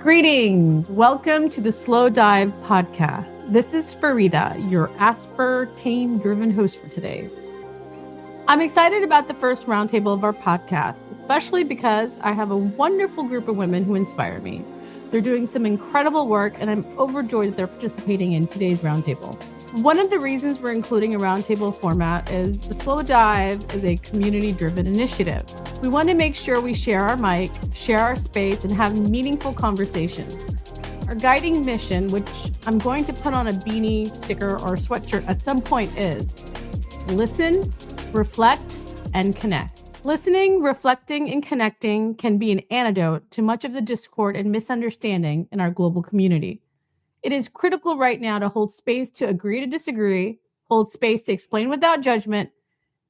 Greetings. Welcome to the Slow Dive podcast. This is Farida, your aspartame-driven host for today. I'm excited about the first roundtable of our podcast, especially because I have a wonderful group of women who inspire me. They're doing some incredible work, and I'm overjoyed that they're participating in today's roundtable. One of the reasons we're including a roundtable format is the Slow Dive is a community-driven initiative. We want to make sure we share our mic, share our space, and have meaningful conversations. Our guiding mission, which I'm going to put on a beanie, sticker, or sweatshirt at some point, is listen, reflect, and connect. Listening, reflecting, and connecting can be an antidote to much of the discord and misunderstanding in our global community. It is critical right now to hold space to agree to disagree, hold space to explain without judgment,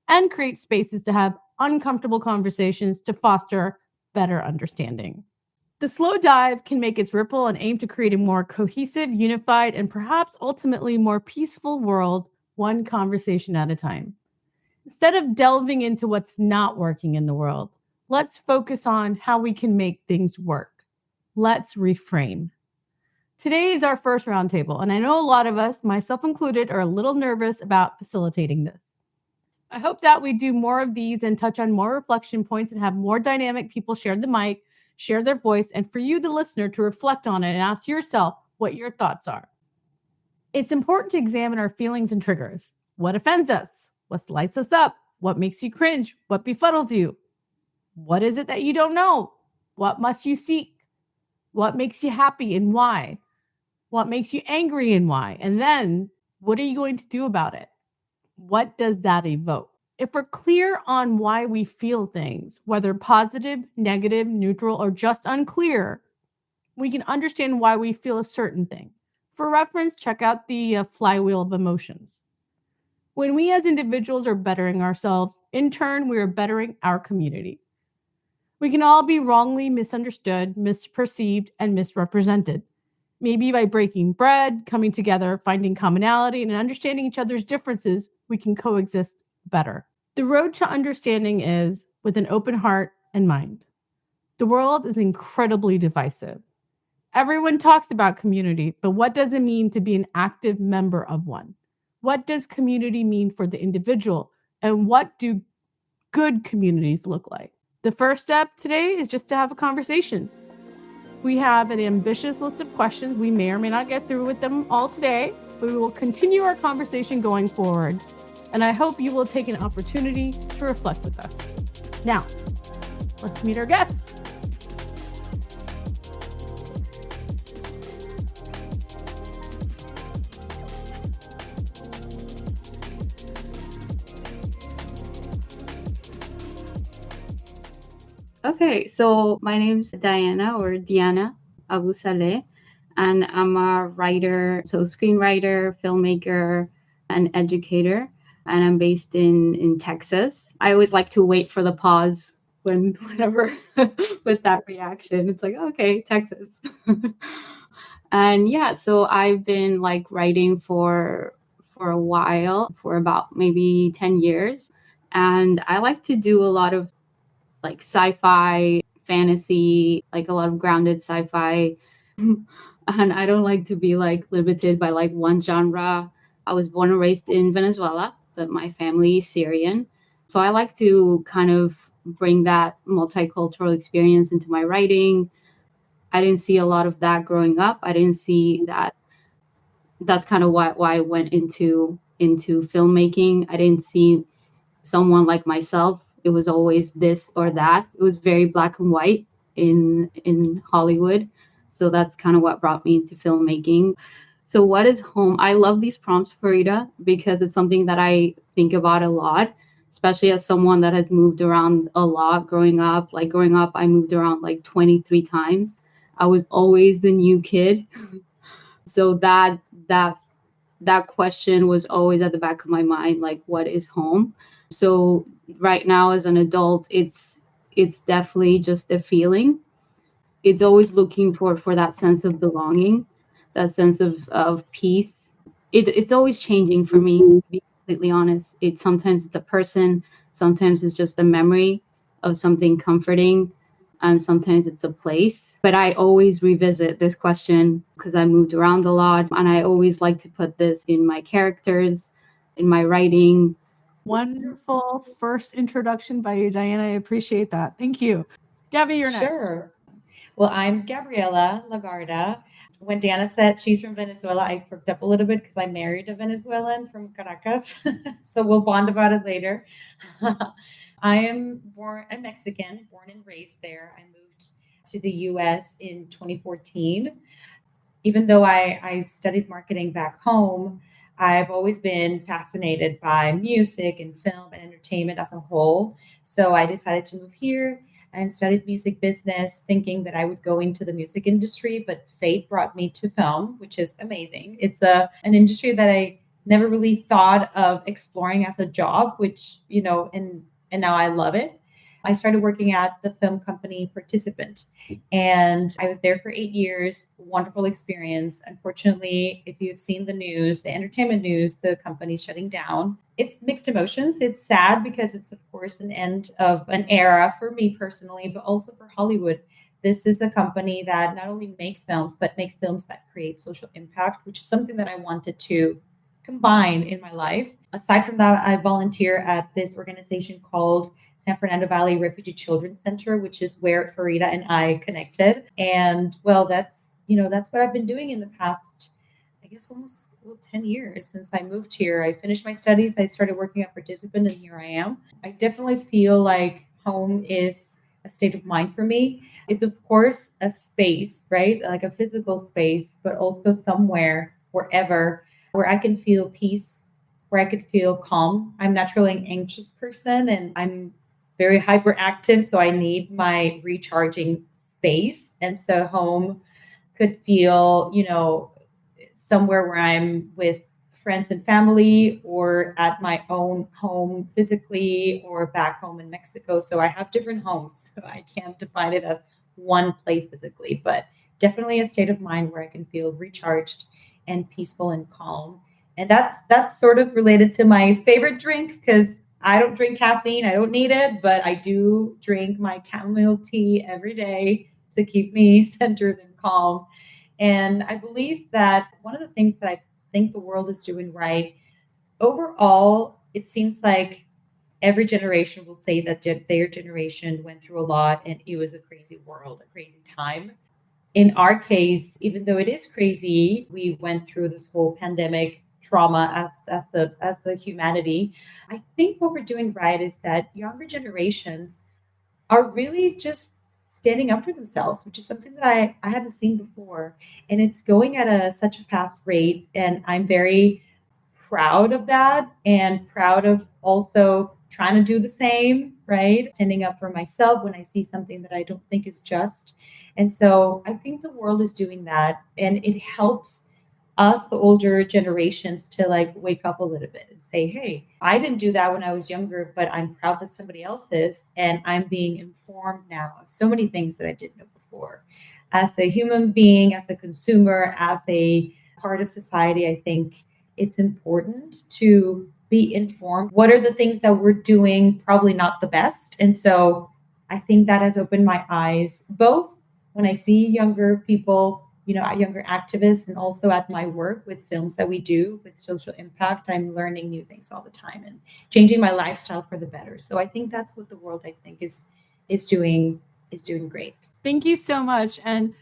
and create spaces to have uncomfortable conversations to foster better understanding. The Slow Dive can make its ripple and aim to create a more cohesive, unified, and perhaps ultimately more peaceful world, one conversation at a time. Instead of delving into what's not working in the world, let's focus on how we can make things work. Let's reframe. Today is our first roundtable, and I know a lot of us, myself included, are a little nervous about facilitating this. I hope that we do more of these and touch on more reflection points and have more dynamic people share the mic, share their voice, and for you, the listener, to reflect on it and ask yourself what your thoughts are. It's important to examine our feelings and triggers. What offends us? What lights us up? What makes you cringe? What befuddles you? What is it that you don't know? What must you seek? What makes you happy and why? What makes you angry and why? And then, what are you going to do about it? What does that evoke? If we're clear on why we feel things, whether positive, negative, neutral, or just unclear, we can understand why we feel a certain thing. For reference, check out the flywheel of emotions. When we as individuals are bettering ourselves, in turn, we are bettering our community. We can all be wrongly misunderstood, misperceived, and misrepresented. Maybe by breaking bread, coming together, finding commonality, and understanding each other's differences, we can coexist better. The road to understanding is with an open heart and mind. The world is incredibly divisive. Everyone talks about community, but what does it mean to be an active member of one? What does community mean for the individual? And what do good communities look like? The first step today is just to have a conversation. We have an ambitious list of questions. We may or may not get through with them all today, but we will continue our conversation going forward. And I hope you will take an opportunity to reflect with us. Now, let's meet our guests. Okay, so my name's Diana Abousaleh, and I'm a writer, so screenwriter, filmmaker, and educator, and I'm based in Texas. I always like to wait for the pause whenever with that reaction. It's like, okay, Texas. And yeah, so I've been like writing for a while, for about maybe 10 years. And I like to do a lot of like sci-fi, fantasy, like a lot of grounded sci-fi. And I don't like to be like limited by like one genre. I was born and raised in Venezuela, but my family is Syrian. So I like to kind of bring that multicultural experience into my writing. I didn't see a lot of that growing up. I didn't see that. That's kind of why I went into filmmaking. I didn't see someone like myself. It was always this or that. It was very black and white in Hollywood. So that's kind of what brought me into filmmaking. So what is home? I love these prompts, Farida, because it's something that I think about a lot, especially as someone that has moved around a lot growing up. Like growing up, I moved around like 23 times. I was always the new kid. So that question was always at the back of my mind, like, what is home? So right now as an adult, it's definitely just a feeling. It's always looking for that sense of belonging, that sense of peace. It's always changing for me, to be completely honest. Sometimes it's a person, sometimes it's just a memory of something comforting. and sometimes it's a place. But I always revisit this question because I moved around a lot, and I always like to put this in my characters, in my writing. Wonderful first introduction by you, Diana. I appreciate that. Thank you. Gabby, you're next. Sure. Well, I'm Gabriela Lagarda. When Diana said she's from Venezuela, I perked up a little bit because I married a Venezuelan from Caracas. So we'll bond about it later. I am born a Mexican, born and raised there. I moved to the US in 2014. Even though I studied marketing back home, I've always been fascinated by music and film and entertainment as a whole. So I decided to move here and studied music business, thinking that I would go into the music industry, but fate brought me to film, which is amazing. It's an industry that I never really thought of exploring as a job, which, and now I love it. I started working at the film company Participant, and I was there for 8 years. Wonderful experience. Unfortunately, if you've seen the news, the entertainment news, the company's shutting down. It's mixed emotions. It's sad because it's, of course, an end of an era for me personally, but also for Hollywood. This is a company that not only makes films, but makes films that create social impact, which is something that I wanted to combine in my life. Aside from that, I volunteer at this organization called San Fernando Valley Refugee Children's Center, which is where Farida and I connected. And well, that's what I've been doing in the past, I guess almost 10 years since I moved here. I finished my studies, I started working at Participant, and here I am. I definitely feel like home is a state of mind for me. It's, of course, a space, right? Like a physical space, but also somewhere, wherever, where I can feel peace, where I could feel calm. I'm naturally an anxious person, and I'm very hyperactive, so I need my recharging space. And so home could feel, somewhere where I'm with friends and family, or at my own home physically, or back home in Mexico. So I have different homes. So I can't define it as one place physically, but definitely a state of mind where I can feel recharged and peaceful and calm. And that's sort of related to my favorite drink, because I don't drink caffeine. I don't need it, but I do drink my chamomile tea every day to keep me centered and calm. And I believe that one of the things that I think the world is doing right overall, it seems like every generation will say that their generation went through a lot and it was a crazy world, a crazy time. In our case, even though it is crazy, we went through this whole pandemic trauma as the humanity. I think what we're doing right is that younger generations are really just standing up for themselves, which is something that I hadn't seen before. And it's going at such a fast rate. And I'm very proud of that, and proud of also trying to do the same, right? Standing up for myself when I see something that I don't think is just. And so I think the world is doing that, and it helps us, the older generations, to like wake up a little bit and say, hey, I didn't do that when I was younger, but I'm proud that somebody else is. And I'm being informed now of so many things that I didn't know before. As a human being, as a consumer, as a part of society, I think it's important to be informed. What are the things that we're doing probably not the best? And so I think that has opened my eyes, both when I see younger people, younger activists, and also at my work with films that we do with social impact. I'm learning new things all the time and changing my lifestyle for the better. So I think that's what the world, I think, is doing great. Thank you so much. And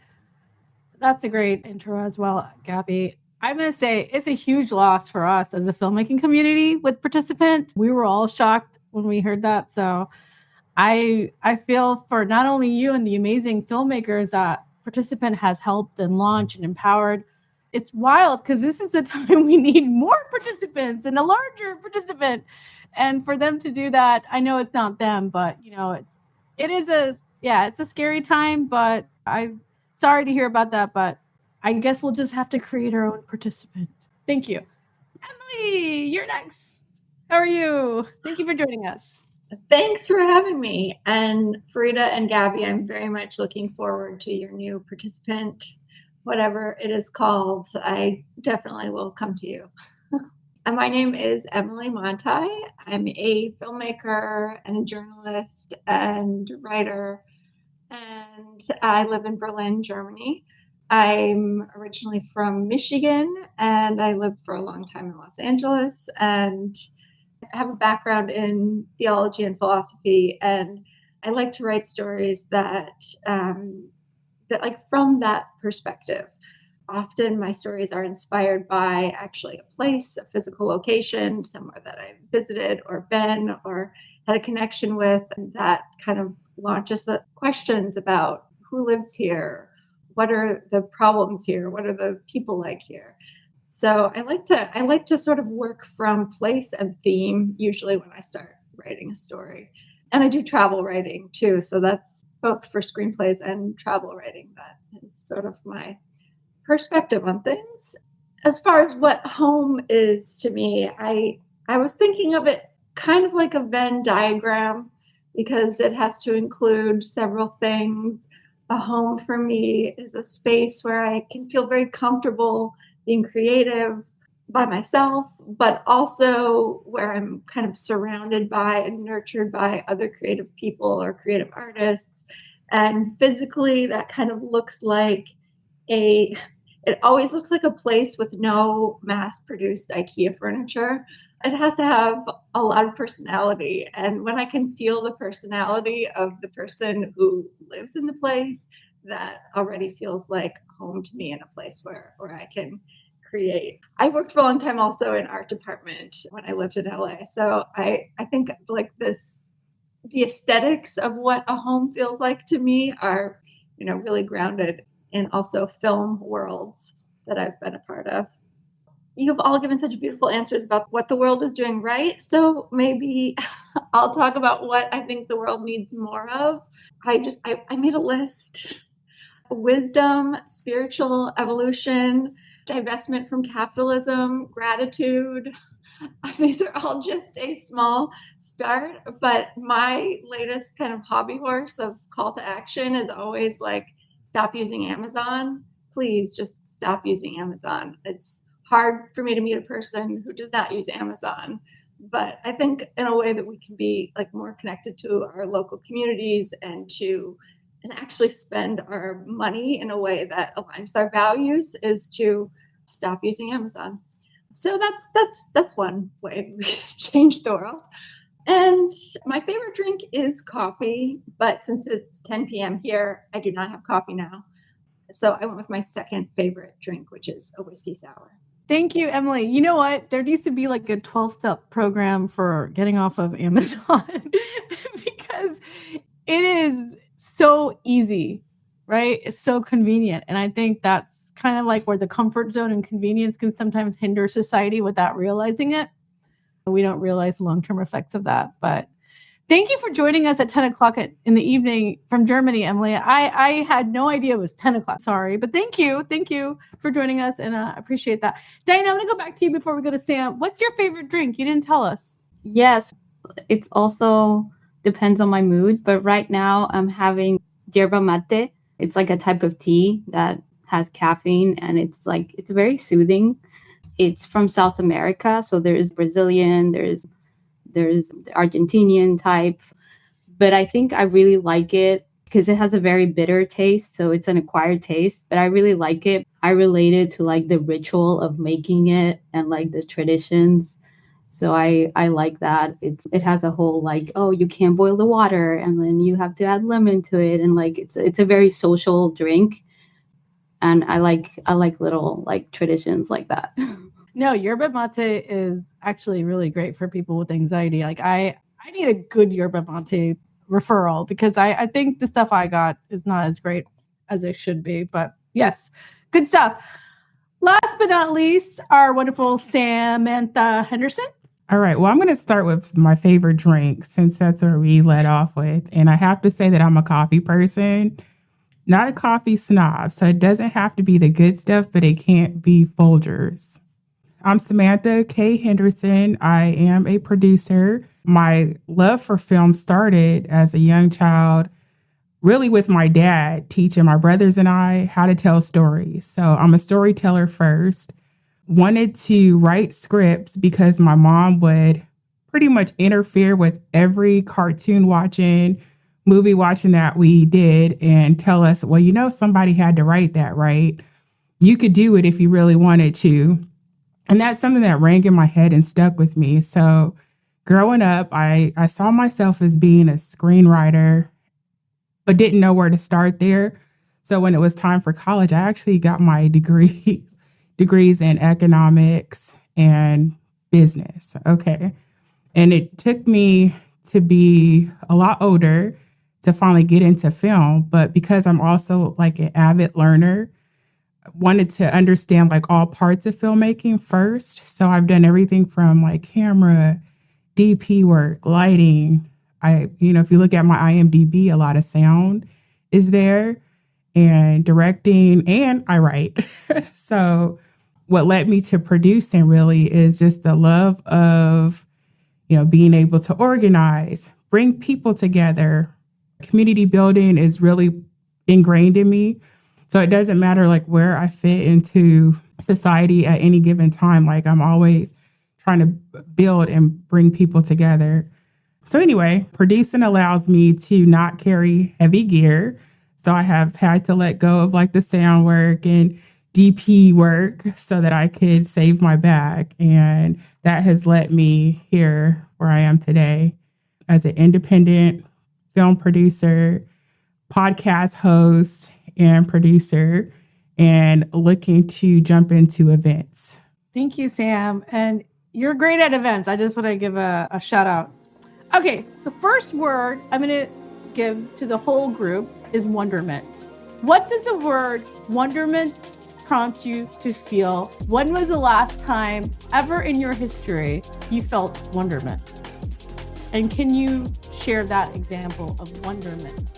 that's a great intro as well, Gabby. I'm going to say it's a huge loss for us as a filmmaking community with Participant. We were all shocked when we heard that. So I feel for not only you and the amazing filmmakers that Participant has helped and launched and empowered. It's wild because this is the time we need more participants and a larger participant. And for them to do that, I know it's not them, but it's a scary time, but I'm sorry to hear about that, but I guess we'll just have to create our own participant. Thank you. Emily, you're next. How are you? Thank you for joining us. Thanks for having me. And Farida and Gabby, I'm very much looking forward to your new participant, whatever it is called. I definitely will come to you. And my name is Emily Manthei. I'm a filmmaker and a journalist and writer and I live in Berlin, Germany. I'm originally from Michigan, and I lived for a long time in Los Angeles, and I have a background in theology and philosophy, and I like to write stories that like from that perspective. Often my stories are inspired by actually a place, a physical location, somewhere that I visited or been or had a connection with, and that kind of launches the questions about who lives here, what are the problems here, what are the people like here. So I like to sort of work from place and theme usually when I start writing a story. And I do travel writing too, so that's both for screenplays and travel writing. That is sort of my perspective on things. As far as what home is to me, I was thinking of it kind of like a Venn diagram because it has to include several things. A home for me is a space where I can feel very comfortable being creative by myself, but also where I'm kind of surrounded by and nurtured by other creative people or creative artists. And physically, that kind of looks like it always looks like a place with no mass-produced IKEA furniture. It has to have a lot of personality. And when I can feel the personality of the person who lives in the place, that already feels like home to me in a place where I can create. I worked for a long time also in art department when I lived in LA. So I think like the aesthetics of what a home feels like to me are, really grounded in also film worlds that I've been a part of. You've all given such beautiful answers about what the world is doing right. So maybe I'll talk about what I think the world needs more of. I made a list. Wisdom, spiritual evolution, divestment from capitalism, gratitude. These are all just a small start, but my latest kind of hobby horse of call to action is always like, stop using Amazon. Please just stop using Amazon. It's hard for me to meet a person who does not use Amazon. But I think in a way that we can be like more connected to our local communities and actually spend our money in a way that aligns with our values is to stop using Amazon. So that's one way we change the world. And my favorite drink is coffee, but since it's 10 p.m. here, I do not have coffee now. So I went with my second favorite drink, which is a whiskey sour. Thank you, Emily. You know what? There needs to be like a 12-step program for getting off of Amazon because it is so easy, right? It's so convenient. And I think that's kind of like where the comfort zone and convenience can sometimes hinder society without realizing it. We don't realize the long-term effects of that. But thank you for joining us at 10 o'clock in the evening from Germany, Emily. I had no idea it was 10 o'clock. Sorry. But thank you. Thank you for joining us. And I appreciate that. Diana, I'm going to go back to you before we go to Sam. What's your favorite drink? You didn't tell us. Yes, it's also depends on my mood. But right now I'm having yerba mate. It's like a type of tea that has caffeine and it's very soothing. It's from South America. So there's Brazilian, there's the Argentinian type, but I think I really like it because it has a very bitter taste. So it's an acquired taste, but I really like it. I relate it to like the ritual of making it and like the traditions. So I like that. It has a whole like, oh, you can't boil the water and then you have to add lemon to it. And like, it's a very social drink. And I like little like traditions like that. No, yerba mate is actually really great for people with anxiety. Like I need a good yerba mate referral because I think the stuff I got is not as great as it should be. But yes, good stuff. Last but not least, our wonderful Samantha Henderson. All right. Well, I'm going to start with my favorite drink since that's where we led off with. And I have to say that I'm a coffee person, not a coffee snob. So it doesn't have to be the good stuff, but it can't be Folgers. I'm Samantha K Henderson. I am a producer. My love for film started as a young child, really with my dad teaching my brothers and I how to tell stories. So I'm a storyteller first. Wanted to write scripts because my mom would pretty much interfere with every cartoon watching, movie watching that we did and tell us, well, somebody had to write that, right? You could do it if you really wanted to. And that's something that rang in my head and stuck with me. So growing up, I saw myself as being a screenwriter, but didn't know where to start there. So when it was time for college, I actually got my degrees in economics and business. Okay. And it took me to be a lot older to finally get into film. But because I'm also like an avid learner, wanted to understand like all parts of filmmaking first. So I've done everything from like camera, DP work, lighting. If you look at my IMDb, a lot of sound is there, and directing, and I write. So what led me to producing really is just the love of, being able to organize, bring people together. Community building is really ingrained in me. So it doesn't matter like where I fit into society at any given time. Like I'm always trying to build and bring people together. So anyway, producing allows me to not carry heavy gear. So I have had to let go of like the sound work and DP work so that I could save my bag. And that has led me here where I am today as an independent film producer, podcast host, and producer, and looking to jump into events. Thank you, Sam. And you're great at events. I just want to give a shout out. Okay, the first word I'm going to give to the whole group is wonderment. What does the word wonderment prompt you to feel? When was the last time ever in your history you felt wonderment? And can you share that example of wonderment?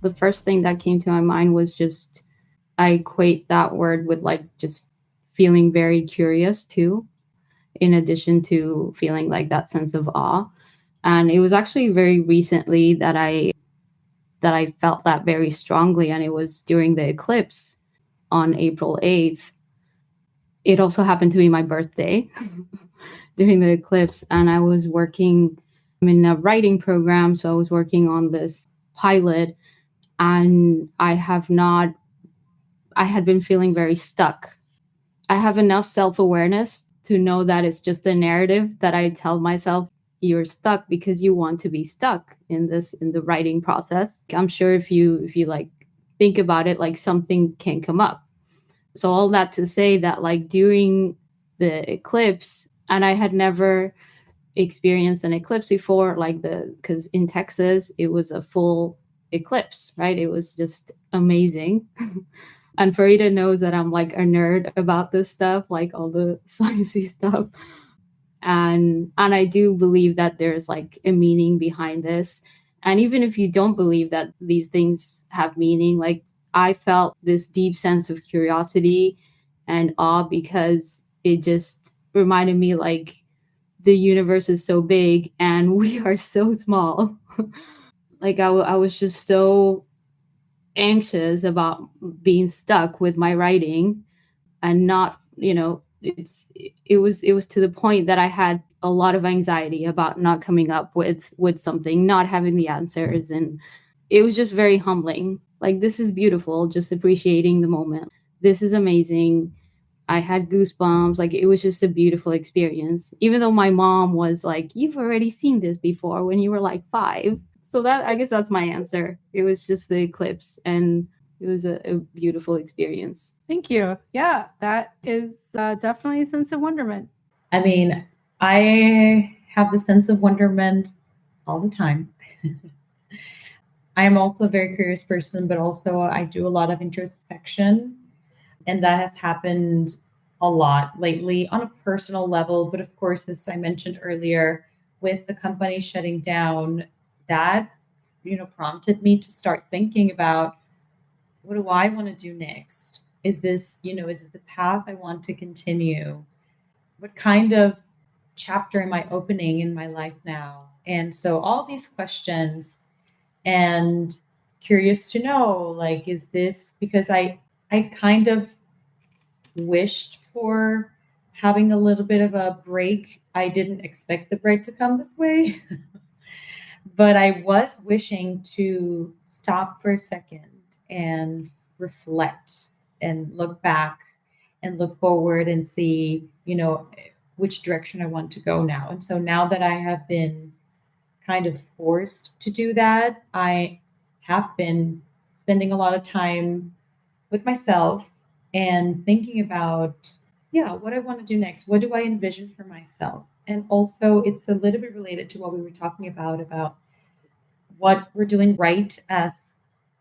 The first thing that came to my mind was just, I equate that word with like just feeling very curious too, in addition to feeling like that sense of awe. And it was actually very recently that I felt that very strongly. And it was during the eclipse on April 8th. It also happened to be my birthday during the eclipse. And I was working, I'm in a writing program. So I was working on this pilot, and I had been feeling very stuck. I have enough self-awareness to know that it's just a narrative that I tell myself, you're stuck because you want to be stuck in the writing process. I'm sure if you like think about it, like something can come up. So all that to say that like during the eclipse, and I had never experienced an eclipse before, because in Texas, it was a full eclipse, right? It was just amazing. And Farida knows that I'm like a nerd about this stuff, like all the sciencey stuff. And I do believe that there's like a meaning behind this. And even if you don't believe that these things have meaning, like I felt this deep sense of curiosity and awe because it just reminded me like the universe is so big and we are so small. Like I was just so anxious about being stuck with my writing and not, it was to the point that I had a lot of anxiety about not coming up with something, not having the answers. And it was just very humbling. Like, this is beautiful, just appreciating the moment. This is amazing. I had goosebumps. Like, it was just a beautiful experience, even though my mom was like, you've already seen this before when you were like 5. So that, I guess that's my answer. It was just the eclipse, and it was a beautiful experience. Thank you. Yeah, that is definitely a sense of wonderment. I mean, I have the sense of wonderment all the time. I am also a very curious person, but also I do a lot of introspection. And that has happened a lot lately on a personal level. But of course, as I mentioned earlier, with the company shutting down, that, prompted me to start thinking about, what do I want to do next? Is this the path I want to continue? What kind of chapter am I opening in my life now? And so all these questions, and curious to know, like, is this because I I kind of wished for having a little bit of a break. I didn't expect the break to come this way, but I was wishing to stop for a second and reflect and look back and look forward and see, which direction I want to go now. And so now that I have been kind of forced to do that, I have been spending a lot of time with myself and thinking about, yeah, what I want to do next. What do I envision for myself? And also, it's a little bit related to what we were talking about what we're doing right as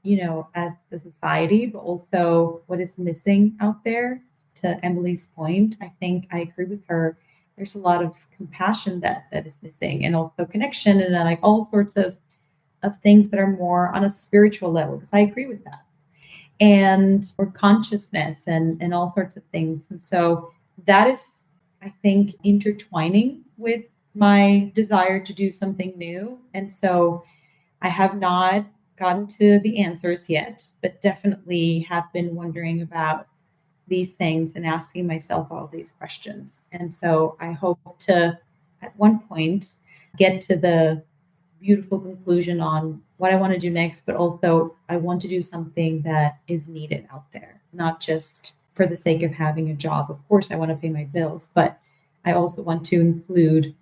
a society, but also what is missing out there. To Emily's point, I think I agree with her. There's a lot of compassion that is missing, and also connection, and like all sorts of things that are more on a spiritual level. Because I agree with that, and or consciousness and all sorts of things. And so that is, I think, intertwining with my desire to do something new. And so I have not gotten to the answers yet, but definitely have been wondering about these things and asking myself all these questions. And so I hope to, at one point, get to the beautiful conclusion on what I want to do next, but also I want to do something that is needed out there, not just for the sake of having a job. Of course, I want to pay my bills, but I also want to include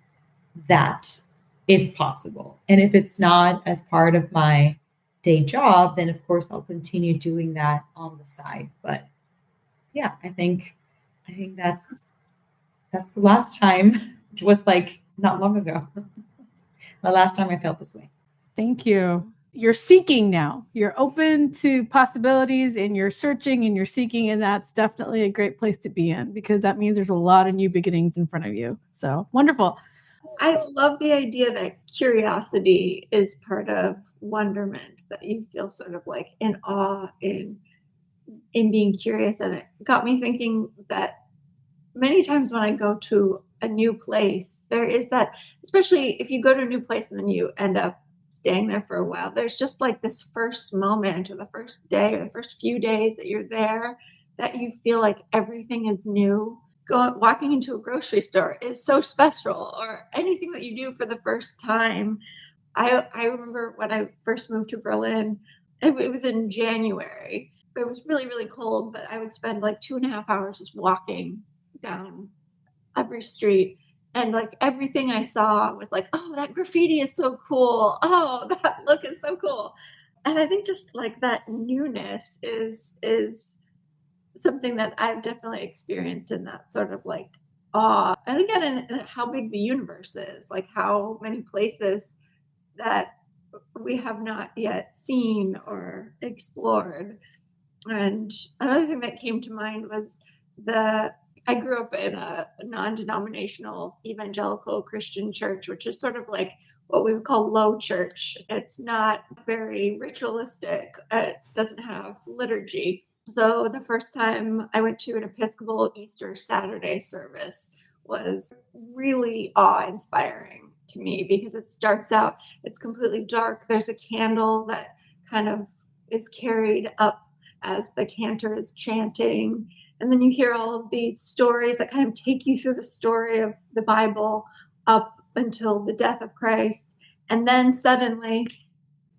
that if possible. And if it's not as part of my day job, then of course I'll continue doing that on the side. But yeah, I think that's the last time, which was like not long ago. The last time I felt this way. Thank you. You're seeking now. You're open to possibilities and you're searching and you're seeking. And that's definitely a great place to be in, because that means there's a lot of new beginnings in front of you. So wonderful. I love the idea that curiosity is part of wonderment, that you feel sort of like in awe in being curious. And it got me thinking that many times when I go to a new place, there is that, especially if you go to a new place and then you end up staying there for a while, there's just like this first moment or the first day or the first few days that you're there that you feel like everything is new. Walking into a grocery store is so special, or anything that you do for the first time. I remember when I first moved to Berlin, it was in January. It was really, really cold, but I would spend like 2.5 hours just walking down every street. And like everything I saw was like, oh, that graffiti is so cool. Oh, that look is so cool. And I think just like that newness is something that I've definitely experienced in that sort of like awe. And again, in how big the universe is, like how many places that we have not yet seen or explored. And another thing that came to mind was I grew up in a non-denominational evangelical Christian church, which is sort of like what we would call low church. It's not very ritualistic. It doesn't have liturgy. So the first time I went to an Episcopal Easter Saturday service was really awe-inspiring to me, because it starts out, it's completely dark. There's a candle that kind of is carried up as the cantor is chanting. And then you hear all of these stories that kind of take you through the story of the Bible up until the death of Christ. And then suddenly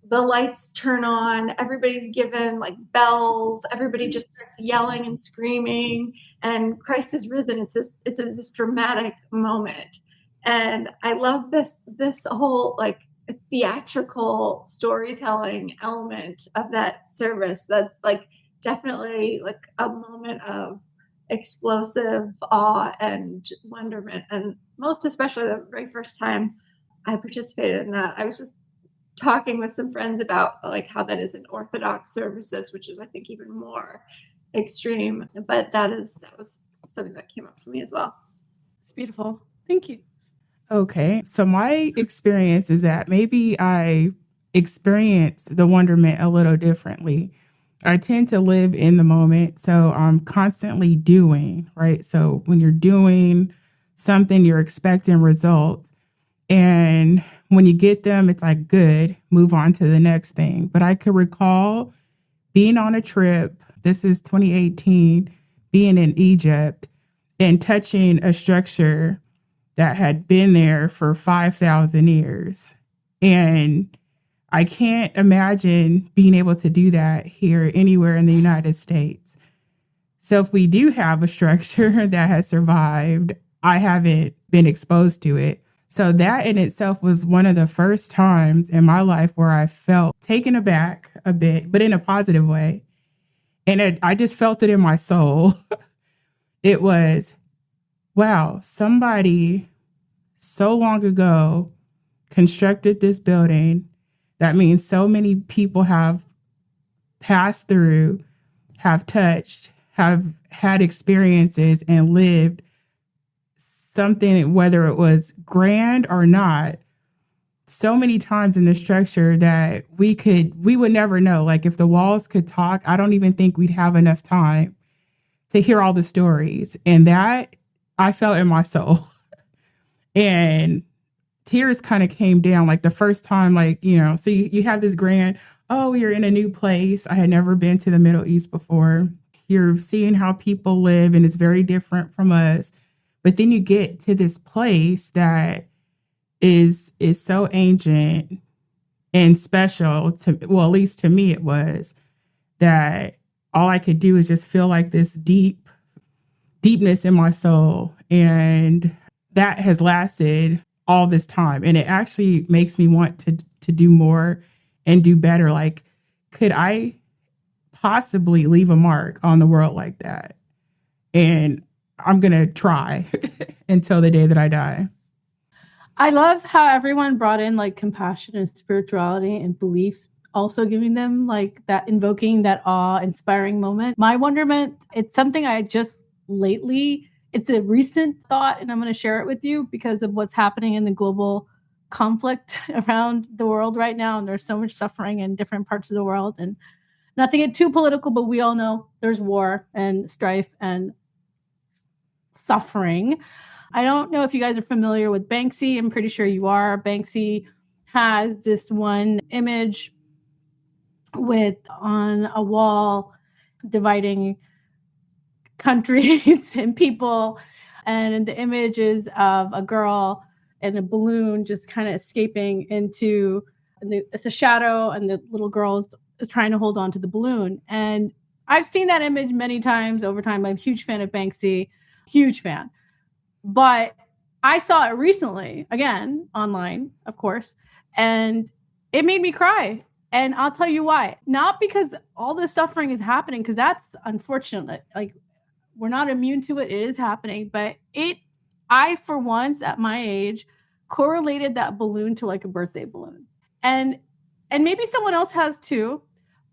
the lights turn on, everybody's given like bells, everybody just starts yelling and screaming, and Christ is risen. It's this dramatic moment. And I love this whole like theatrical storytelling element of that service. That's like definitely like a moment of explosive awe and wonderment. And most especially the very first time I participated in that, I was just talking with some friends about like how that is in Orthodox services, which is I think even more extreme. But that was something that came up for me as well. It's beautiful. Thank you. Okay. So my experience is that maybe I experience the wonderment a little differently. I tend to live in the moment. So I'm constantly doing, right? So when you're doing something, you're expecting results. And when you get them, it's like, good, move on to the next thing. But I could recall being on a trip, this is 2018, being in Egypt and touching a structure that had been there for 5,000 years. And I can't imagine being able to do that here anywhere in the United States. So if we do have a structure that has survived, I haven't been exposed to it. So that in itself was one of the first times in my life where I felt taken aback a bit, but in a positive way. And I just felt it in my soul. It was, wow, somebody so long ago constructed this building. That means so many people have passed through, have touched, have had experiences and lived something, whether it was grand or not, so many times in the structure that we would never know. Like if the walls could talk, I don't even think we'd have enough time to hear all the stories. And that I felt in my soul. And tears kind of came down like the first time, like, so you have this grand, oh, you're in a new place. I had never been to the Middle East before. You're seeing how people live and it's very different from us. But then you get to this place that is so ancient and special to, well, at least to me it was, that all I could do is just feel like this deepness in my soul. And that has lasted all this time. And it actually makes me want to do more and do better. Like, could I possibly leave a mark on the world like that? And I'm going to try until the day that I die. I love how everyone brought in like compassion and spirituality and beliefs, also giving them like that, invoking that awe, inspiring moment. My wonderment, it's something I just lately, it's a recent thought, and I'm going to share it with you because of what's happening in the global conflict around the world right now. And there's so much suffering in different parts of the world. And not to get too political, but we all know there's war and strife and suffering. I don't know if you guys are familiar with Banksy. I'm pretty sure you are. Banksy has this one image on a wall dividing countries and people. And the image is of a girl and a balloon just kind of escaping into, it's a shadow, and the little girl is trying to hold on to the balloon. And I've seen that image many times over time. I'm a huge fan of Banksy. Huge fan. But I saw it recently, again, online, of course, and it made me cry. And I'll tell you why. Not because all this suffering is happening, because that's unfortunate. Like, we're not immune to it. It is happening. But I, for once, at my age, correlated that balloon to like a birthday balloon. And maybe someone else has too.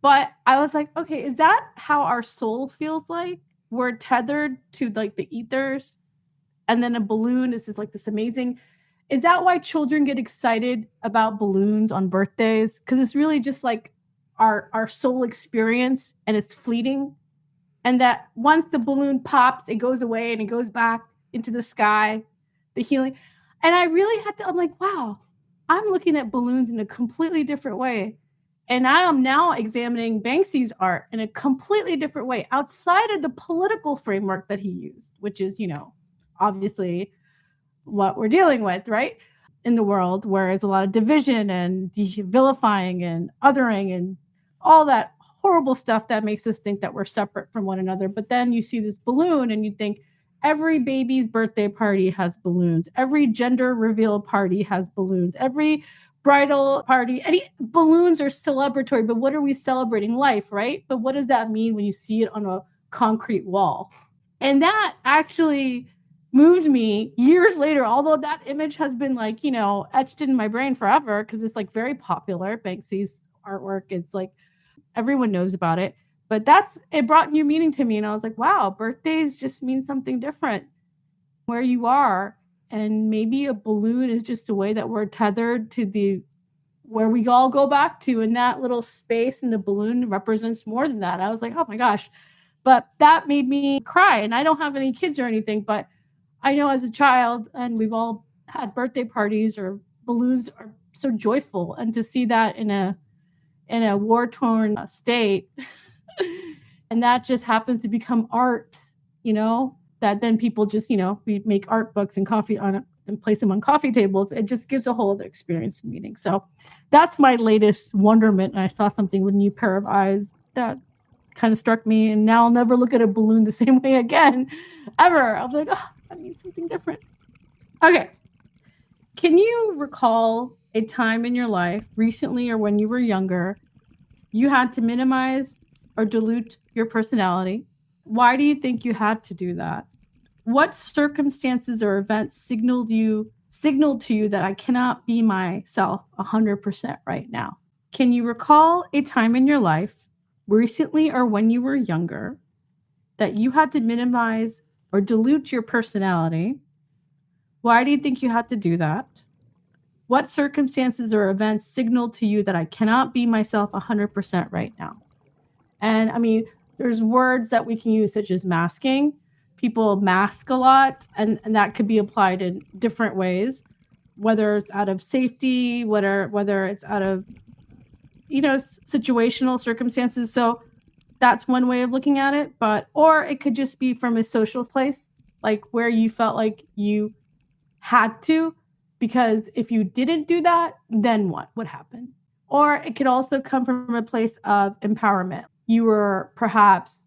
But I was like, okay, is that how our soul feels like? We're tethered to like the ethers, and then a balloon is just like this amazing. Is that why children get excited about balloons on birthdays? Because it's really just like our soul experience, and it's fleeting. And that once the balloon pops, it goes away and it goes back into the sky, the healing. And I really I'm like, wow, I'm looking at balloons in a completely different way. And I am now examining Banksy's art in a completely different way, outside of the political framework that he used, which is, obviously what we're dealing with, right? In the world, where there's a lot of division and vilifying and othering and all that horrible stuff that makes us think that we're separate from one another. But then you see this balloon and you think every baby's birthday party has balloons. Every gender reveal party has balloons. Every bridal party, balloons are celebratory, but what are we celebrating? Life, right? But what does that mean when you see it on a concrete wall? And that actually moved me years later, although that image has been like, etched in my brain forever, because it's like very popular. Banksy's artwork, it's like everyone knows about it. But it brought new meaning to me. And I was like, wow, birthdays just mean something different where you are. And maybe a balloon is just a way that we're tethered to where we all go back to, and that little space in the balloon represents more than that. I was like, oh my gosh. But that made me cry. And I don't have any kids or anything, but I know as a child, and we've all had birthday parties, or balloons are so joyful. And to see that in a war-torn state and that just happens to become art, that then people just, we make art books and coffee on it and place them on coffee tables. It just gives a whole other experience and meaning. So that's my latest wonderment. And I saw something with a new pair of eyes that kind of struck me. And now I'll never look at a balloon the same way again, ever. I'll be like, oh, that means something different. Okay. Can you recall a time in your life, recently or when you were younger, you had to minimize or dilute your personality? Why do you think you had to do that? What circumstances or events signaled to you that I cannot be myself 100% right now? Can you recall a time in your life, recently or when you were younger, that you had to minimize or dilute your personality? Why do you think you had to do that? What circumstances or events signaled to you that I cannot be myself 100% right now? And I mean, there's words that we can use such as masking. People mask a lot, and that could be applied in different ways, whether it's out of safety, whether it's out of, situational circumstances. So that's one way of looking at it. Or it could just be from a social place, like where you felt like you had to, because if you didn't do that, then what would happen? Or it could also come from a place of empowerment. You were perhaps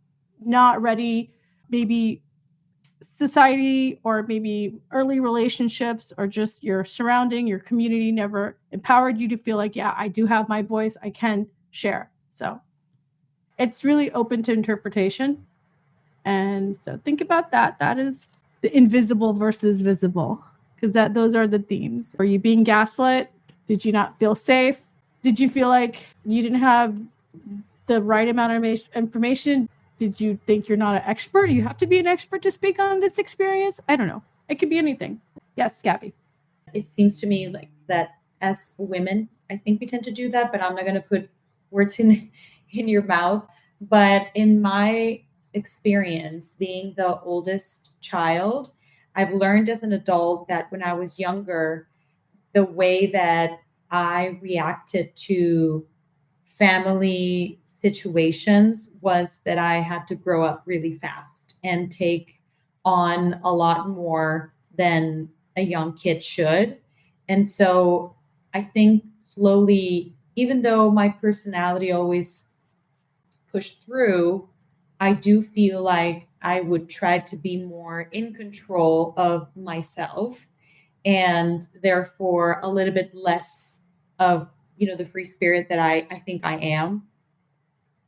not ready, maybe society or maybe early relationships or just your surrounding, your community never empowered you to feel like, yeah, I do have my voice, I can share. So it's really open to interpretation. And so think about that. That is the invisible versus visible, because those are the themes. Are you being gaslit? Did you not feel safe? Did you feel like you didn't have the right amount of information? Did you think you're not an expert? You have to be an expert to speak on this experience? I don't know. It could be anything. Yes, Gabby. It seems to me like that as women, I think we tend to do that, but I'm not going to put words in your mouth. But in my experience, being the oldest child, I've learned as an adult that when I was younger, the way that I reacted to family situations was that I had to grow up really fast and take on a lot more than a young kid should. And so I think slowly, even though my personality always pushed through, I do feel like I would try to be more in control of myself and therefore a little bit less of, the free spirit that I think I am.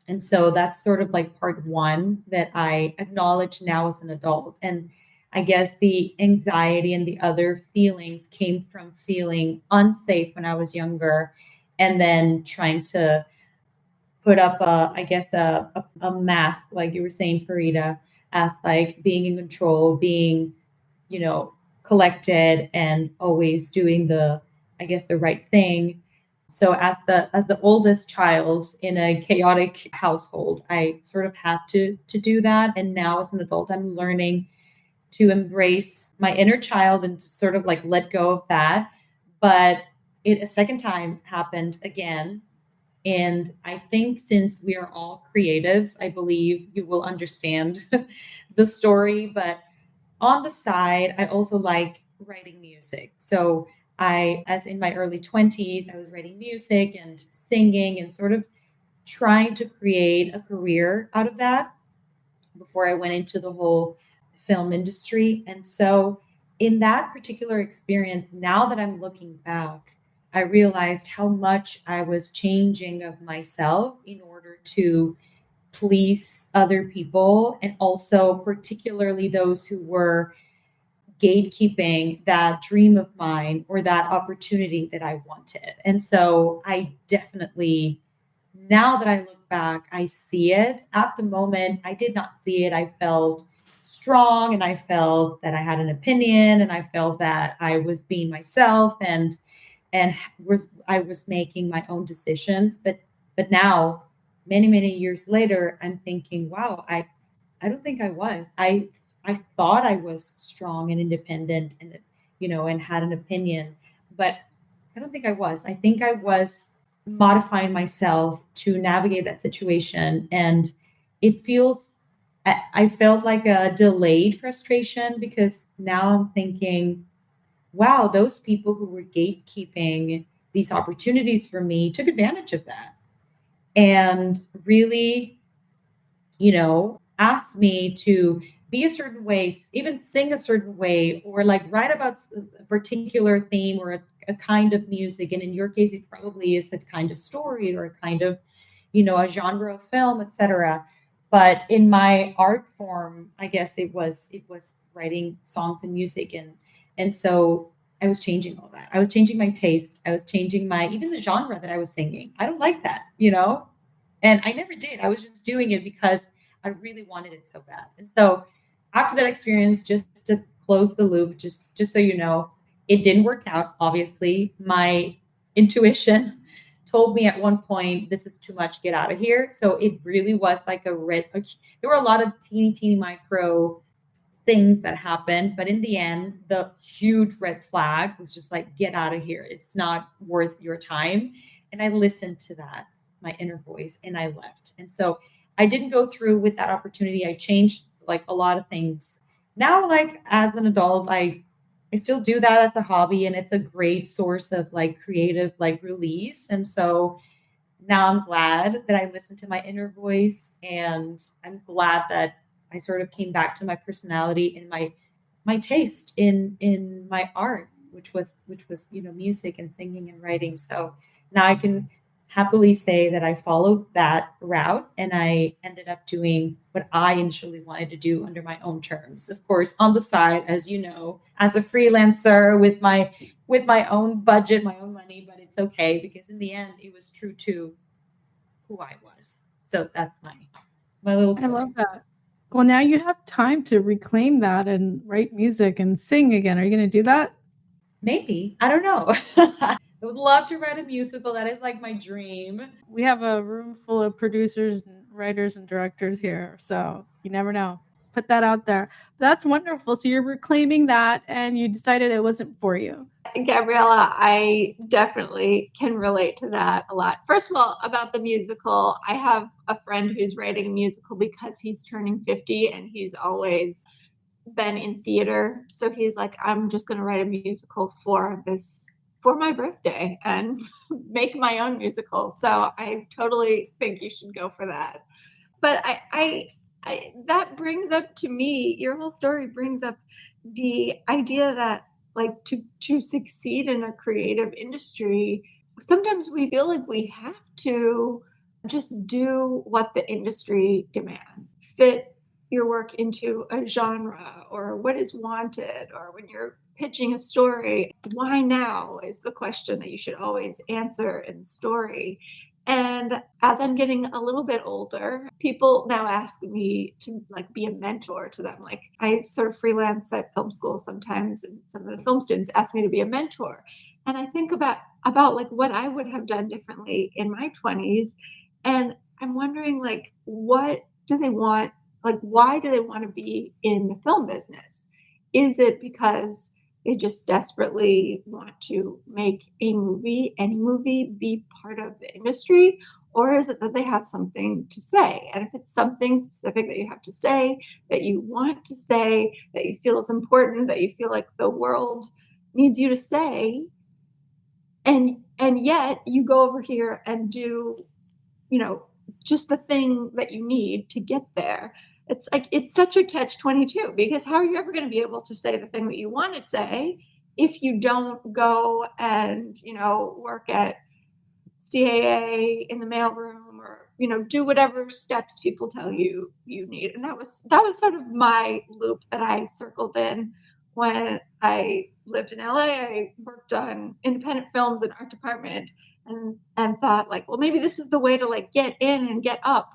And so that's sort of like part one that I acknowledge now as an adult. And I guess the anxiety and the other feelings came from feeling unsafe when I was younger and then trying to put up a mask, like you were saying, Farida, as like being in control, being, collected and always doing the right thing. So as the oldest child in a chaotic household, I sort of had to do that. And now as an adult, I'm learning to embrace my inner child and to sort of like let go of that. But it a second time happened again. And I think since we are all creatives, I believe you will understand the story. But on the side, I also like writing music. So as in my early 20s, I was writing music and singing and sort of trying to create a career out of that before I went into the whole film industry. And so in that particular experience, now that I'm looking back, I realized how much I was changing of myself in order to please other people, and also particularly those who were gatekeeping that dream of mine or that opportunity that I wanted. And so I definitely, now that I look back, I see it. At the moment, I did not see it. I felt strong and I felt that I had an opinion and I felt that I was being myself and I was making my own decisions. But now, many years later, I'm thinking, wow, I don't think I was. I thought I was strong and independent and and had an opinion, but I don't think I was. I think I was modifying myself to navigate that situation and it feels, I felt like a delayed frustration because now I'm thinking, wow, those people who were gatekeeping these opportunities for me took advantage of that and really, asked me to be a certain way, even sing a certain way, or like write about a particular theme or a kind of music. And in your case, it probably is a kind of story or a kind of, a genre of film, etc. But in my art form, I guess it was writing songs and music, and so I was changing all that. I was changing my taste. I was changing my even the genre that I was singing. I don't like that. And I never did. I was just doing it because I really wanted it so bad. And so after that experience, just to close the loop, just so you know, it didn't work out. Obviously, my intuition told me at one point, this is too much, get out of here. So it really was like there were a lot of teeny micro things that happened. But in the end, the huge red flag was just like, get out of here. It's not worth your time. And I listened to that, my inner voice, and I left. And so I didn't go through with that opportunity. I changed like a lot of things. Now, like as an adult, I still do that as a hobby, and it's a great source of like creative like release. And so now I'm glad that I listened to my inner voice, and I'm glad that I sort of came back to my personality and my taste in my art, which was music and singing and writing. So now I can happily say that I followed that route and I ended up doing what I initially wanted to do under my own terms. Of course, on the side, as you know, as a freelancer with my own budget, my own money, but it's okay because in the end it was true to who I was. So that's my little I story. love that. Well, now you have time to reclaim that and write music and sing again. Are you going to do that? Maybe. I don't know. I would love to write a musical. That is like my dream. We have a room full of producers and writers and directors here, so you never know. Put that out there. That's wonderful. So you're reclaiming that and you decided it wasn't for you. Gabriela, I definitely can relate to that a lot. First of all, about the musical, I have a friend who's writing a musical because he's turning 50 and he's always been in theater. So he's like, I'm just going to write a musical for my birthday and make my own musical. So I totally think you should go for that. But I that brings up to me, your whole story brings up the idea that like to succeed in a creative industry, sometimes we feel like we have to just do what the industry demands, fit your work into a genre or what is wanted, or when you're pitching a story, why now is the question that you should always answer in the story. And as I'm getting a little bit older, people now ask me to like be a mentor to them. Like I sort of freelance at film school sometimes, and some of the film students ask me to be a mentor. And I think about like what I would have done differently in my 20s. And I'm wondering like, what do they want? Like, why do they want to be in the film business? Is it because they just desperately want to make any movie be part of the industry? Or is it that they have something to say? And if it's something specific that you have to say, that you want to say, that you feel is important, that you feel like the world needs you to say, and yet you go over here and do, just the thing that you need to get there. It's like, it's such a catch-22, because how are you ever going to be able to say the thing that you want to say if you don't go and, work at CAA in the mailroom, or, do whatever steps people tell you you need. And that was sort of my loop that I circled in when I lived in LA. I worked on independent films and art department, and thought like, well, maybe this is the way to like get in and get up.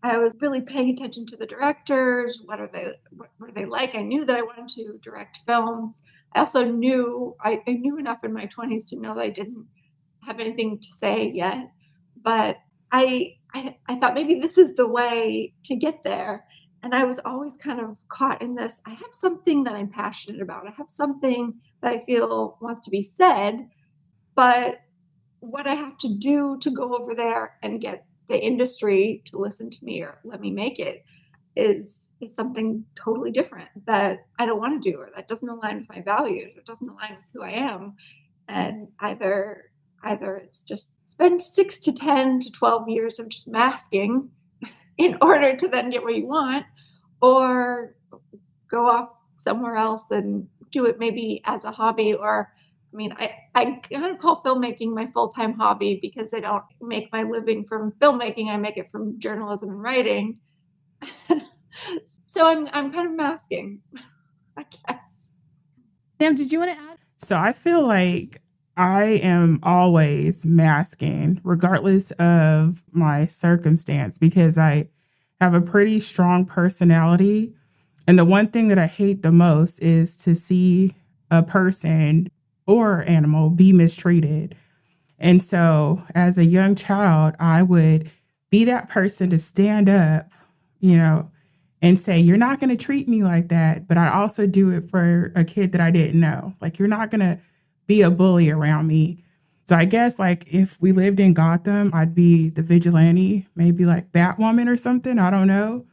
I was really paying attention to the directors. What are they like? I knew that I wanted to direct films. I also knew I knew enough in my 20s to know that I didn't have anything to say yet. But I thought maybe this is the way to get there. And I was always kind of caught in this. I have something that I'm passionate about. I have something that I feel wants to be said, but what I have to do to go over there and get the industry to listen to me or let me make it is something totally different that I don't want to do, or that doesn't align with my values, or doesn't align with who I am. And either it's just spend 6 to 10 to 12 years of just masking in order to then get what you want, or go off somewhere else and do it maybe as a hobby. Or I mean, I kind of call filmmaking my full-time hobby because I don't make my living from filmmaking. I make it from journalism and writing. So I'm kind of masking, I guess. Sam, did you want to add? So I feel like I am always masking, regardless of my circumstance, because I have a pretty strong personality. And the one thing that I hate the most is to see a person or animal be mistreated. And so as a young child, I would be that person to stand up, and say, you're not going to treat me like that. But I also do it for a kid that I didn't know. Like, you're not going to be a bully around me. So I guess, like, if we lived in Gotham, I'd be the vigilante, maybe like Batwoman or something. I don't know.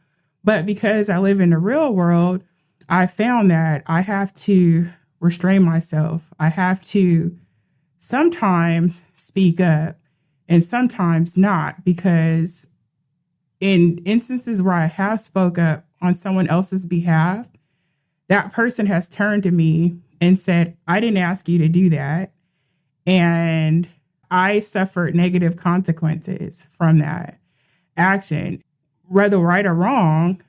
But because I live in the real world, I found that I have to restrain myself. I have to sometimes speak up and sometimes not, because in instances where I have spoke up on someone else's behalf, that person has turned to me and said, I didn't ask you to do that. And I suffered negative consequences from that action. Whether right or wrong,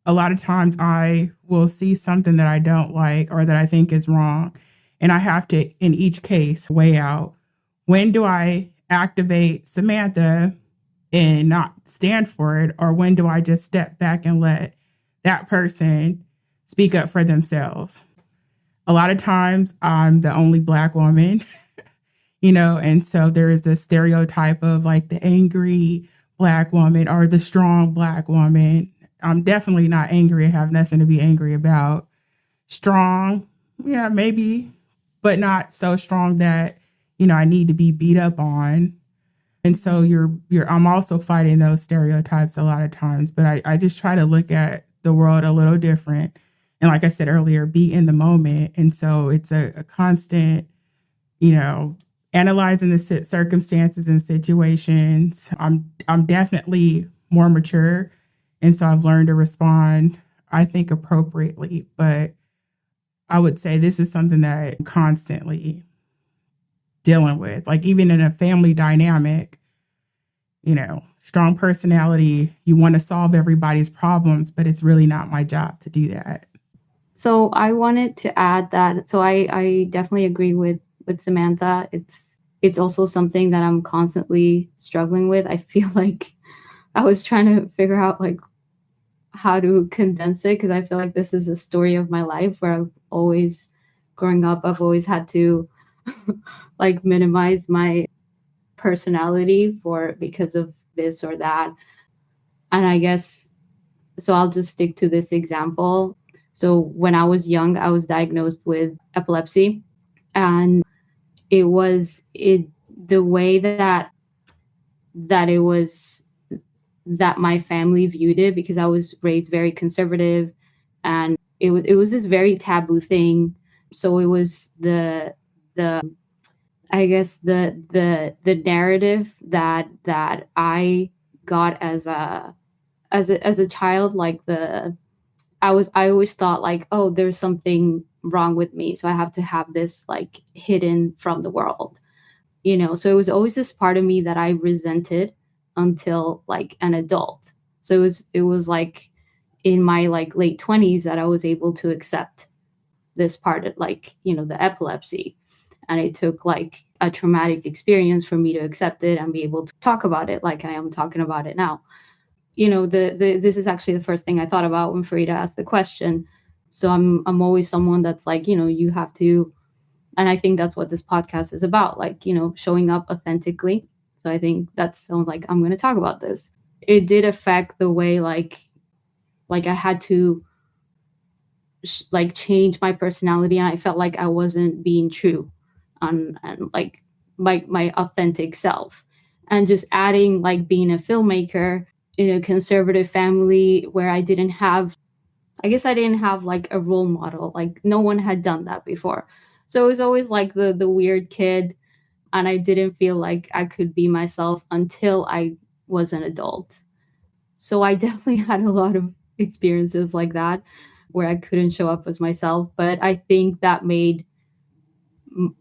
a lot of times I will see something that I don't like or that I think is wrong. And I have to, in each case, weigh out, when do I activate Samantha and not stand for it? Or when do I just step back and let that person speak up for themselves? A lot of times I'm the only Black woman, and so there is this stereotype of like the angry Black woman or the strong Black woman. I'm definitely not angry. I have nothing to be angry about. Strong, yeah, maybe, but not so strong that, I need to be beat up on. And so I'm also fighting those stereotypes a lot of times, but I just try to look at the world a little different. And like I said earlier, be in the moment. And so it's a constant, analyzing the circumstances and situations. I'm definitely more mature. And so I've learned to respond, I think, appropriately. But I would say this is something that I'm constantly dealing with, like even in a family dynamic, strong personality, you want to solve everybody's problems, but it's really not my job to do that. So I wanted to add that, so I definitely agree with Samantha. It's also something that I'm constantly struggling with. I feel like I was trying to figure out like how to condense it, because I feel like this is the story of my life where growing up, I've always had to like minimize my personality because of this or that. And I guess, so I'll just stick to this example. So when I was young, I was diagnosed with epilepsy, and the way that it was, that my family viewed it, because I was raised very conservative, and it was this very taboo thing. So it was the I guess the narrative that I got as a child, like I always thought like, oh, there's something wrong with me, so I have to have this like hidden from the world, so it was always this part of me that I resented until like an adult. So it was like in my like late 20s that I was able to accept this part of like, the epilepsy. And it took like a traumatic experience for me to accept it and be able to talk about it like I am talking about it now. This is actually the first thing I thought about when Farida asked the question. So I'm always someone that's like, you have to, and I think that's what this podcast is about, like, showing up authentically. So I think that sounds like I'm going to talk about this. It did affect the way like I had to like change my personality, and I felt like I wasn't being true and like my authentic self. And just adding like being a filmmaker in a conservative family where I didn't have like a role model. Like no one had done that before. So it was always like the weird kid, and I didn't feel like I could be myself until I was an adult. So I definitely had a lot of experiences like that where I couldn't show up as myself, but I think that made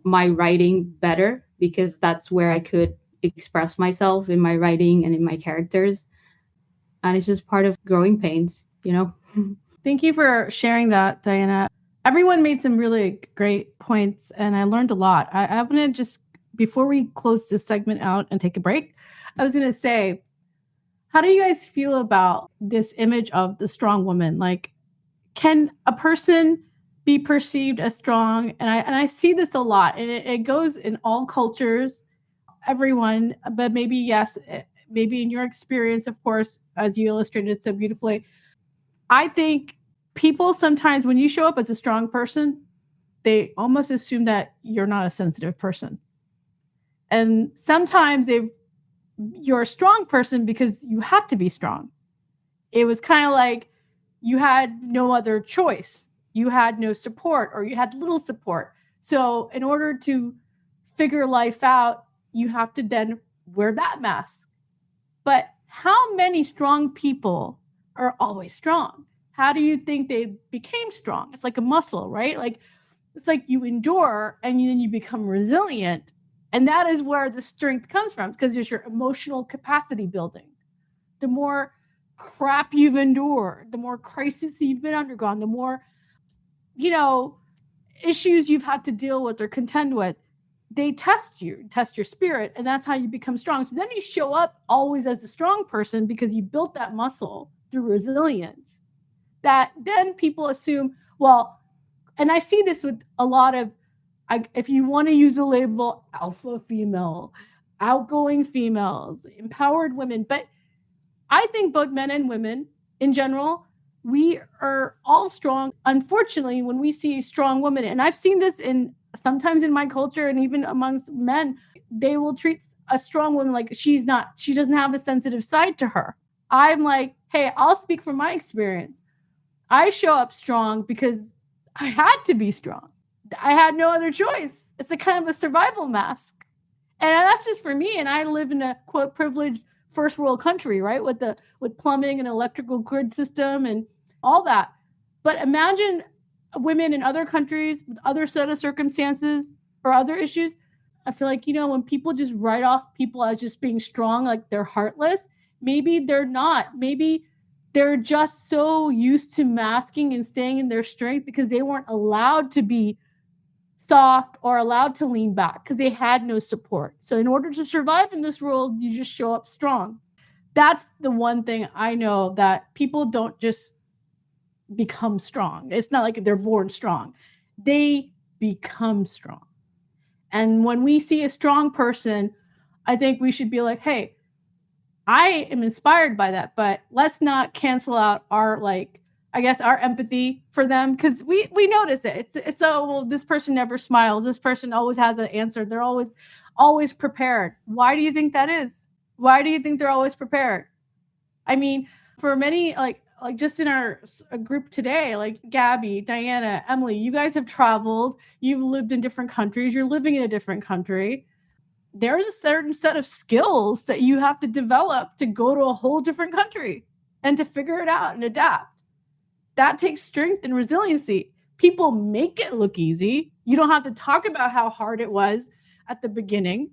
my writing better because that's where I could express myself in my writing and in my characters. And it's just part of growing pains, you know? Thank you for sharing that, Diana. Everyone made some really great points, and I learned a lot. I'm going to just, before we close this segment out and take a break, I was going to say, how do you guys feel about this image of the strong woman? Like, can a person be perceived as strong? And I see this a lot, and it goes in all cultures, everyone, but maybe, yes, maybe in your experience, of course, as you illustrated so beautifully, I think people sometimes, when you show up as a strong person, they almost assume that you're not a sensitive person. And sometimes you're a strong person because you had to be strong. It was kind of like you had no other choice. You had no support, or you had little support. So in order to figure life out, you have to then wear that mask. But how many strong people are always strong? How do you think they became strong? It's like a muscle, right? Like it's like you endure and then you become resilient. And that is where the strength comes from, because it's your emotional capacity building. The more crap you've endured, the more crises you've been undergone, the more, issues you've had to deal with or contend with, they test your spirit, and that's how you become strong. So then you show up always as a strong person because you built that muscle through resilience. That then people assume, well, and I see this with a lot of, if you want to use the label alpha female, outgoing females, empowered women, but I think both men and women in general, we are all strong. Unfortunately, when we see strong women, and I've seen this sometimes in my culture and even amongst men, they will treat a strong woman like she doesn't have a sensitive side to her. I'm like, hey, I'll speak from my experience. I show up strong because I had to be strong. I had no other choice. It's a kind of a survival mask. And that's just for me. And I live in a quote privileged first world country, right? With plumbing and electrical grid system and all that. But imagine women in other countries with other set of circumstances or other issues. I feel like, when people just write off people as just being strong, like they're heartless, maybe they're not. Maybe they're just so used to masking and staying in their strength because they weren't allowed to be soft or allowed to lean back because they had no support. So in order to survive in this world, you just show up strong. That's the one thing I know, that people don't just become strong. It's not like they're born strong. They become strong. And when we see a strong person, I think we should be like, hey, I am inspired by that, but let's not cancel out our our empathy for them, because we notice it. It's well, this person never smiles. This person always has an answer. They're always prepared. Why do you think that is? Why do you think they're always prepared? I mean, for many, like just in our group today, like Gabby, Diana, Emily, you guys have traveled. You've lived in different countries. You're living in a different country. There's a certain set of skills that you have to develop to go to a whole different country and to figure it out and adapt. That takes strength and resiliency. People make it look easy. You don't have to talk about how hard it was at the beginning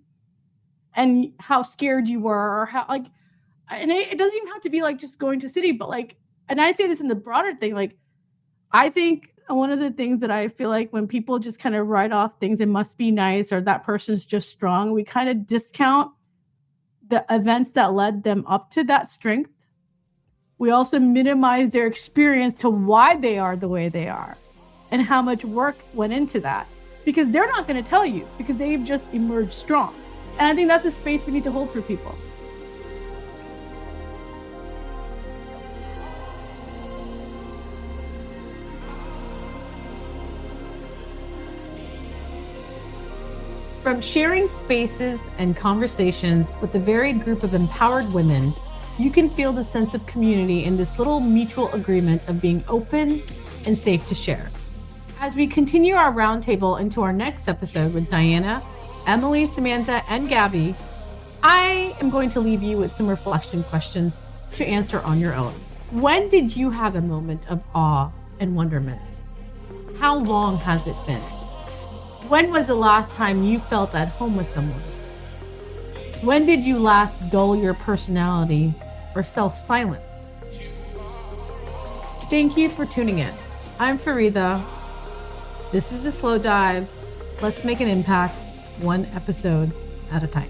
and how scared you were, or how and it doesn't even have to be like just going to city, but and I say this in the broader thing, I think one of the things that I feel like when people just kind of write off things, it must be nice, or that person's just strong, we kind of discount the events that led them up to that strength. We also minimize their experience to why they are the way they are and how much work went into that, because they're not going to tell you, because they've just emerged strong. And I think that's a space we need to hold for people. From sharing spaces and conversations with a varied group of empowered women, you can feel the sense of community in this little mutual agreement of being open and safe to share. As we continue our roundtable into our next episode with Diana, Emily, Samantha, and Gabby, I am going to leave you with some reflection questions to answer on your own. When did you have a moment of awe and wonderment? How long has it been? When was the last time you felt at home with someone? When did you last dull your personality or self-silence? Thank you for tuning in. I'm Farida. This is The Slow Dive. Let's make an impact, one episode at a time.